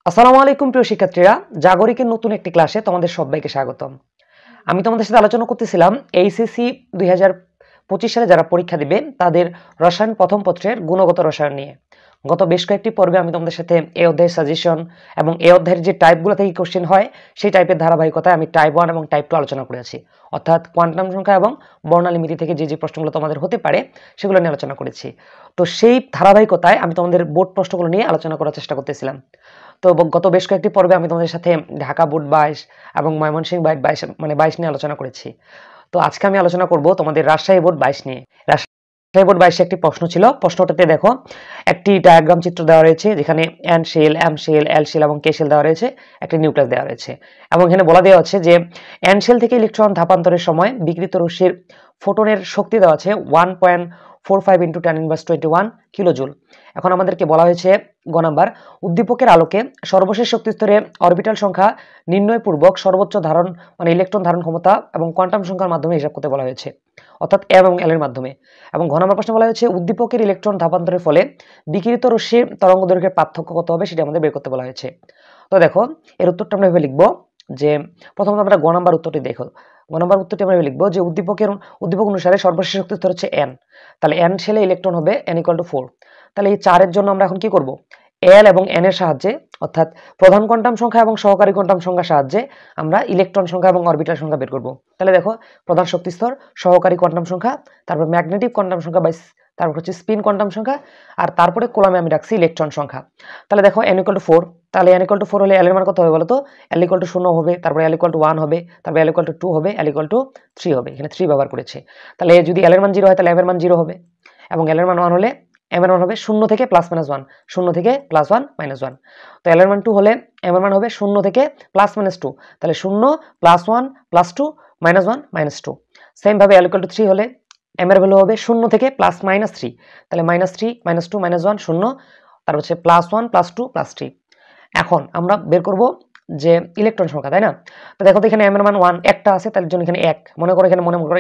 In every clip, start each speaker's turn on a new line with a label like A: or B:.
A: আসসালামু আলাইকুম প্রিয় শিক্ষার্থীরা, জাগরিকের নতুন একটি ক্লাসে তোমাদের সবাইকে স্বাগতম। আমি তোমাদের সাথে আলোচনা করতেছিলাম এইচএসসি 2025 সালে যারা পরীক্ষা দিবে তাদের রসায়ন প্রথম পত্রের গুণগত রসায়ন নিয়ে। গত বেশ কয়েকটি পর্বে আমি তোমাদের সাথে এই অধ্যায়ের সাজেশন এবং এই অধ্যায়ের যে টাইপগুলো থেকে কোশ্চেন হয় সেই টাইপের ধারাবাহিকতায় আমি টাইপ 1 এবং টাইপ 2 আলোচনা করেছি, অর্থাৎ কোয়ান্টাম সংখ্যা এবং বর্ণালীমিতি থেকে যে প্রশ্নগুলো তোমাদের হতে পারে সেগুলো নিয়ে আলোচনা করেছি। তো সেই ধারাবাহিকতায় আমি তোমাদের বোর্ড প্রশ্নগুলো নিয়ে আলোচনা করার চেষ্টা করতেছিলাম। তো গত বেশ কয়েকটি পর্বে আমি তোমাদের সাথে ঢাকা বোর্ড 22 এবং ময়মনসিংহ বোর্ড 22 নিয়ে আলোচনা করেছি। তো আজকে আমি আলোচনা করব তোমাদের রাজশাহী বোর্ড 22 নিয়ে। রাজশাহী বোর্ড 22 একটি প্রশ্ন ছিল। প্রশ্নটাতে দেখো একটি ডায়াগ্রাম চিত্র দেওয়া রয়েছে যেখানে এন শেল, এম শেল, এল শেল এবং কে শেল দেওয়া রয়েছে, একটি নিউক্লিয়াস দেওয়া রয়েছে এবং এখানে বলা দেওয়া আছে যে এন শেল থেকে ইলেকট্রন ধাপান্তরের সময় বিকৃত রশ্মির ফোটনের শক্তি দেওয়া আছে 1.45 × 10⁻21 কিলোজুল। এখন আমাদেরকে বলা হয়েছে গ নাম্বার, উদ্দীপকের আলোকে সর্বশেষ শক্তি স্তরে অরবিটাল সংখ্যা নির্ণয়পূর্বক সর্বোচ্চ ধারণ ইলেকট্রন ধারণ ক্ষমতা এবং কোয়ান্টাম সংখ্যার মাধ্যমে হিসাব করতে বলা হয়েছে, অর্থাৎ এম এবং এল এর মাধ্যমে। এবং ঘ নম্বর প্রশ্নে বলা হয়েছে উদ্দীপকের ইলেকট্রন ধাপান্তরের ফলে বিকিরিত রশ্মির তরঙ্গ দৈর্ঘ্যের পার্থক্য কত হবে সেটা আমাদের বের করতে বলা হয়েছে। তো দেখো এর উত্তরটা আমরা এভাবে লিখবো যে প্রথমত আমরা গ নম্বর উত্তরটি দেখো। গ নম্বর উত্তরটি আমরা লিখবো যে উদ্দীপক অনুসারে সর্বশেষ শক্তি স্তর হচ্ছে এন, তাহলে এন শেলে ইলেকট্রন হবে n = 4। তাহলে এই 4 এর জন্য আমরা এখন কি করব, এল এবং এন এর সাহায্যে অর্থাৎ প্রধান কোয়ান্টাম সংখ্যা এবং সহকারী কোয়ান্টাম সংখ্যার সাহায্যে আমরা ইলেকট্রন সংখ্যা এবং অরবিটাল সংখ্যা বের করব। তাহলে দেখো প্রধান শক্তি স্তর, সহকারী কোয়ান্টাম সংখ্যা, তারপর ম্যাগনেটিক কোয়ান্টাম সংখ্যা বাই তারপর হচ্ছে স্পিন কোয়ান্টাম সংখ্যা, আর তারপরে কলামে আমি রাখছি ইলেকট্রন সংখ্যা। তাহলে দেখো n = 4, তাহলে n = 4 হলে l এর মান কত হবে বলো তো? l = 0 হবে, তারপর l = 1 হবে, তারপর l = 2 হবে, l = 3 হবে। এখানে 3 ব্যবহার করেছে। তাহলে যদি l এর মান 0 হয় তাহলে m এর মান 0 হবে এবং l এর মান 1 হলে m এর মান হবে 0 থেকে +-1, 0 থেকে +1 -1। তো l এর মান 2 হলে m এর মান হবে 0 থেকে +-2, তাহলে 0 +1 +2 -1 -2। সেম ভাবে l = 3 হলে m এর ভ্যালু হবে 0 থেকে +-3, তাহলে -3 -2 -1 0, তারপর হচ্ছে +1 +2 +3। এখন আমরা বের করব যে ইলেকট্রন সংখ্যা, তাই না? তো দেখো তো এখানে m এর মান 1 একটা আছে, তার জন্য এখানে 1 মনে করো,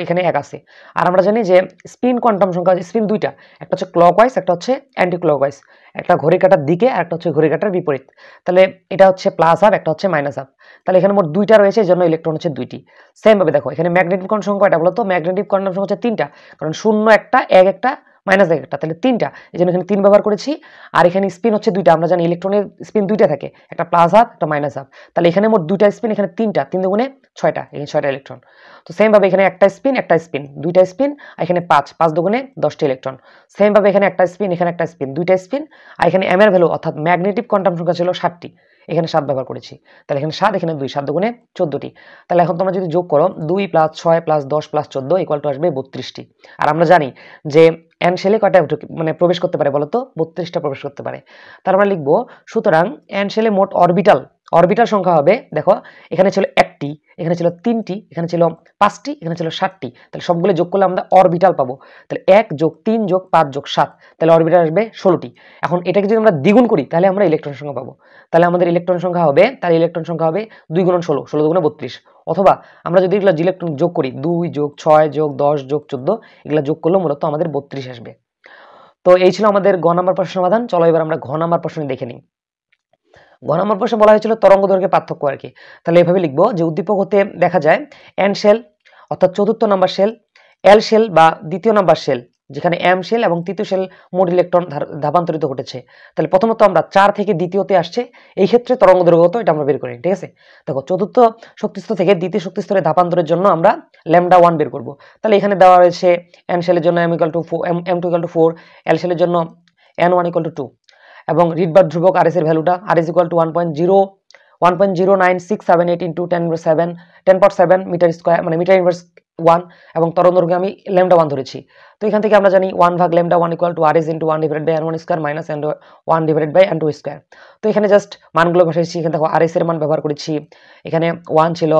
A: এখানে 1 আছে। আর আমরা জানি যে স্পিন কোয়ান্টাম সংখ্যা স্পিন দুইটা, একটা হচ্ছে ক্লকওয়াইজ, একটা হচ্ছে অ্যান্টি ক্লকওয়াইজ, একটা ঘড়ি কাঁটার দিকে আর একটা হচ্ছে ঘড়ি কাঁটার বিপরীত। তাহলে এটা হচ্ছে প্লাস হাফ, একটা হচ্ছে মাইনাস হাফ। তাহলে এখানে মোট দুইটা রয়েছে, এর জন্য ইলেকট্রন হচ্ছে দুইটি। সেম ভাবে দেখো এখানে ম্যাগনেটিক কোয়ান্টাম সংখ্যা এটা বলতো, ম্যাগনেটিক কোয়ান্টাম সংখ্যা হচ্ছে তিনটা, কারণ 0 একটা, 1 একটা, -1 একটা, তাহলে তিনটা, এই জন্য এখানে 3 ব্যবহার করেছি। আর এখানে স্পিন হচ্ছে দুইটা, আমরা জানি ইলেকট্রনের স্পিন দুইটা থাকে, একটা প্লাস হাফ, একটা মাইনাস হাফ। তাহলে এখানে মোট দুইটা স্পিন, এখানে তিনটা, 3 দুগুণে 6টা, এখানে 6টা ইলেকট্রন। তো সেম ভাবে এখানে একটা স্পিন, দুইটা স্পিন, আর এখানে 5 দুগুণে 10টা ইলেকট্রন। সেম ভাবে এখানে একটা স্পিন, এখানে একটা স্পিন, দুইটা স্পিন, আর এখানে m এর ভ্যালু অর্থাৎ ম্যাগনেটিক কোয়ান্টাম সংখ্যা ছিল 7টি, এখানে 7 ব্যবহার করেছি। তাহলে এখানে 7, এখানে 2, 7 দুগুণে 14টি। তাহলে এখন তোমরা যদি যোগ করো 2 + 6 + 10 + 14 = আসবে 32টি। আর আমরা জানি যে n শেলে কয়টা প্রবেশ করতে পারে বলতো? 32টা প্রবেশ করতে পারে। তার মানে লিখবো সুতরাং n শেলে মোট অরবিটাল সংখ্যা হবে, দেখো এখানে ছিল 1টি, এখানে ছিল 3টি, এখানে ছিল 5টি, এখানে ছিল 7টি। তাহলে সবগুলো যোগ করলে আমরা অরবিটাল পাবো। তাহলে 1 + 3 + 5 + 7, তাহলে অরবিটাল আসবে 16টি। এখন এটাকে যদি আমরা দ্বিগুণ করি তাহলে আমরা ইলেকট্রন সংখ্যা পাবো। তাহলে আমাদের ইলেকট্রন সংখ্যা হবে 2 × 16, 16 দুগুণে 32। অথবা আমরা যদি এগুলো ইলেকট্রন যোগ করি 2 + 6 + 10 + 14, এগুলো যোগ করলে মূলত আমাদের 32 আসবে। তো এই ছিল আমাদের গ নম্বর প্রশ্নের সমাধান। চলো এবার আমরা ঘ নম্বর প্রশ্ন দেখে নিই। ঘ নম্বর প্রশ্নে বলা হয়েছিল তরঙ্গ দৈর্ঘ্যের পার্থক্য আর কি। তাহলে এভাবে লিখবো যে উদ্দীপক হতে দেখা যায় এন শেল অর্থাৎ চতুর্থ নাম্বার শেল, এল শেল বা দ্বিতীয় নাম্বার শেল, যেখানে এম শেল এবং তৃতীয় শেল মোট ইলেকট্রন ধাপান্তরিত ঘটেছে। তাহলে প্রথমত আমরা 4 থেকে দ্বিতীয়তে আসছে, এই ক্ষেত্রে তরঙ্গ দৈর্ঘ্য কত এটা আমরা বের করি, ঠিক আছে? দেখো চতুর্থ শক্তিস্তর থেকে দ্বিতীয় শক্তিস্তরে ধাপান্তরের জন্য আমরা λ1 বের করব। তাহলে এখানে দেওয়া রয়েছে এন শেলের জন্য m2 = 4, এল শেলের জন্য n1 = 2 এবং রিডবার ধ্রুবক RS এর ভ্যালুটা RS = 1.09678 × 10^7 মিটার স্কয়ার, মানে মিটার ইনভার্স 1, এবং তরঙ্গ দৈর্ঘ্য আমি λ1 ধরেছি। তো এখান থেকে আমরা জানি 1/λ1 = RS × 1/n1² - n1/n2²। তো এখানে জাস্ট মানগুলো বসাইছি। এখানে দেখো RS এর মান ব্যবহার করেছি, এখানে 1 ছিল,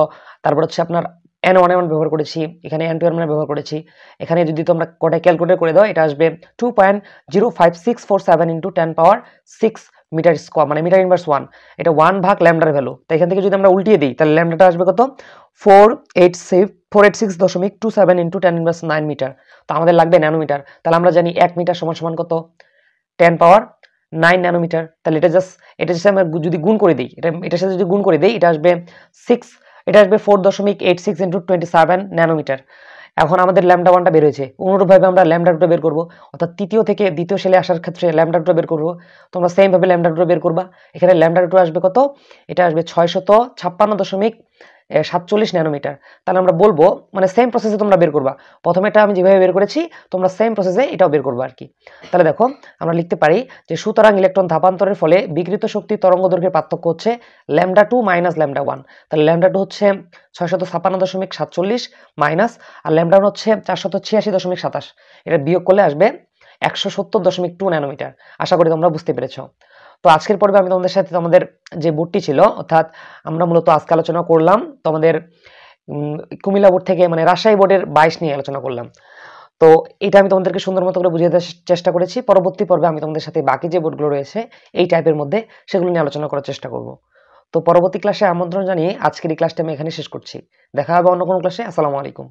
A: তারপর হচ্ছে আপনার n1 এর মান ব্যবহার করেছি, এখানে n2 এর মান ব্যবহার করেছি। এখানে যদি তোমরা কোটা ক্যালকুলেট করে দাও এটা আসবে 2.05647 × 10⁶ মিটার স্কয়ার, মানে মিটার ইনভার্স 1। এটা 1/λ এর ভ্যালু। তাই এখান থেকে যদি আমরা উল্টিয়ে দিই তাহলে ল্যামডাটা আসবে কত? 486.27 × 10⁹ মিটার। তো আমাদের লাগবে ন্যানোমিটার। তাহলে আমরা জানি 1 মিটার সমান সমান কত? 10⁻⁹ ন্যানোমিটার। তাহলে এটা জাস্ট আমরা যদি গুণ করে দিই, এটার সাথে যদি গুণ করে দিই, এটা আসবে 4.86 ইন্টু 27 ন্যানোমিটার। এখন আমাদের ল্যামডা ওয়ানটা বের হয়েছে, অনুরূপভাবে আমরা ল্যামডা টুটা বের করবো, অর্থাৎ তৃতীয় থেকে দ্বিতীয় সেলে আসার ক্ষেত্রে ল্যামডা টুটা বের করবো। তোমরা সেমভাবে ল্যামডা টুটা বের করবা। এখানে ল্যামডা টু আসবে কত? এটা আসবে 656.47 ন্যানোমিটার। তাহলে আমরা বলবো, মানে সেম প্রসেসে তোমরা বের করবা, প্রথমে এটা আমি যেভাবে বের করেছি তোমরা সেম প্রসেসে এটাও বের করবা আর কি। তাহলে দেখো আমরা লিখতে পারি যে সুতরাং ইলেকট্রন ধাপান্তরের ফলে বিকৃত শক্তি তরঙ্গ দৈর্ঘ্যের পার্থক্য হচ্ছে lambda two minus lambda one. তাহলে ল্যামডা টু হচ্ছে 656.47 মাইনাস, আর ল্যামডা ওয়ান হচ্ছে 486.27। এটা বিয়োগ করলে আসবে 170.2 ন্যানোমিটার। আশা করি তোমরা বুঝতে পেরেছ। তো আজকের পর্বে আমি তোমাদের সাথে তোমাদের যে বোর্ডটি ছিল, অর্থাৎ আমরা মূলত আজকে আলোচনা করলাম তোমাদের কুমিল্লা বোর্ড থেকে, মানে রাজশাহী বোর্ডের 22 নিয়ে আলোচনা করলাম। তো এটা আমি তোমাদেরকে সুন্দর মতো করে বুঝিয়ে দেওয়ার চেষ্টা করেছি। পরবর্তী পর্বে আমি তোমাদের সাথে বাকি যে বোর্ডগুলো রয়েছে এই টাইপের মধ্যে, সেগুলো নিয়ে আলোচনা করার চেষ্টা করব। তো পরবর্তী ক্লাসে আমন্ত্রণ জানিয়ে আজকের এই ক্লাসটা আমি এখানে শেষ করছি। দেখা হবে অন্য কোনো ক্লাসে। আসসালামু আলাইকুম।